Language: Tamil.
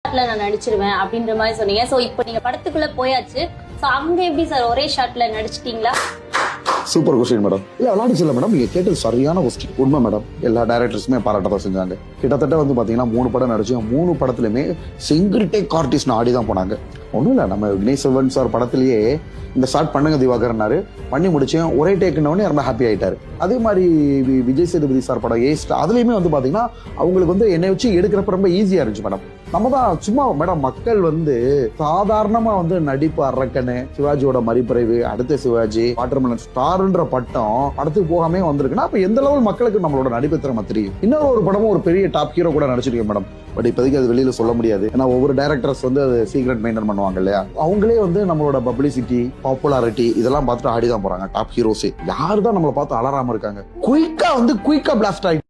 ஷாட்ல நான் நடிச்சிருவேன் அப்படின்ற மாதிரி சொன்னீங்க. சோ இப்போ நீங்க படத்துக்குள்ள போயாச்சு. சோ அங்க எப்படி சார் ஒரே ஷாட்ல நடிச்சிட்டீங்களா? Super question madam. இல்ல விளையாடுச்சு இல்ல மேடம், நீங்க கேட்டது சரியான கொஸ்டின். உண்மை மேடம், எல்லா டைரக்டர்ஸுமே பாராட்டதான் செஞ்சாங்க. கிட்டத்தட்ட வந்து பாத்தீங்கன்னா 3 படம் நடிச்சோம். 3 படத்துலயுமே சிங்கிள் டேக் ஆர்டிஸ்ட் ஆடி தான் போனாங்க. ஒன்றும் இல்லை, நம்ம விக்னேஷ் சிவன் சார் படத்திலேயே இந்த ஸ்டார்ட் பண்ணுங்க திவாகரனாரு, பண்ணி முடிச்சேன் ஒரே டேக்குன்னொடனே ரொம்ப ஹாப்பி ஆயிட்டாரு. அதே மாதிரி விஜய் சேதுபதி சார் படம் ஏஸ்ட், அதுலயுமே வந்து பாத்தீங்கன்னா அவங்களுக்கு வந்து என்னை வச்சு எடுக்கிறப்ப ரொம்ப ஈஸியா இருந்துச்சு மேடம். நம்ம தான் சும்மா மேடம், மக்கள் வந்து சாதாரணமா வந்து நடிப்பு அரக்கனு, சிவாஜியோட மறிப்பறைவு, அடுத்த சிவாஜி, வாட்டர்மெலன் ஸ்டார்ன்ற பட்டம் படத்துக்கு போகாமே வந்திருக்குன்னா அப்ப எந்த லெவல் மக்களுக்கு நம்மளோட நடிப்பு திறமை தெரியும். இன்னொரு படமும் ஒரு பெரிய டாப் ஹீரோ கூட நடிச்சிருக்கேன் மேடம். பட் இப்போதைக்கு அது வெளியில சொல்ல முடியாது, ஏன்னா ஒவ்வொரு டைரக்டர்ஸ் வந்து அது சீக்ரெட் மெயின்டைன் பண்ணுவாங்க இல்லையா. அவங்களே வந்து நம்மளோட பப்ளிசிட்டி, பாப்புலாரிட்டி இதெல்லாம் பார்த்துட்டு ஆடிதான் போறாங்க. டாப் ஹீரோஸே யாரு தான் நம்மளை பார்த்து அலறாம இருக்காங்க. குயிக்கா பிளாஸ்ட் ஆயிட்டு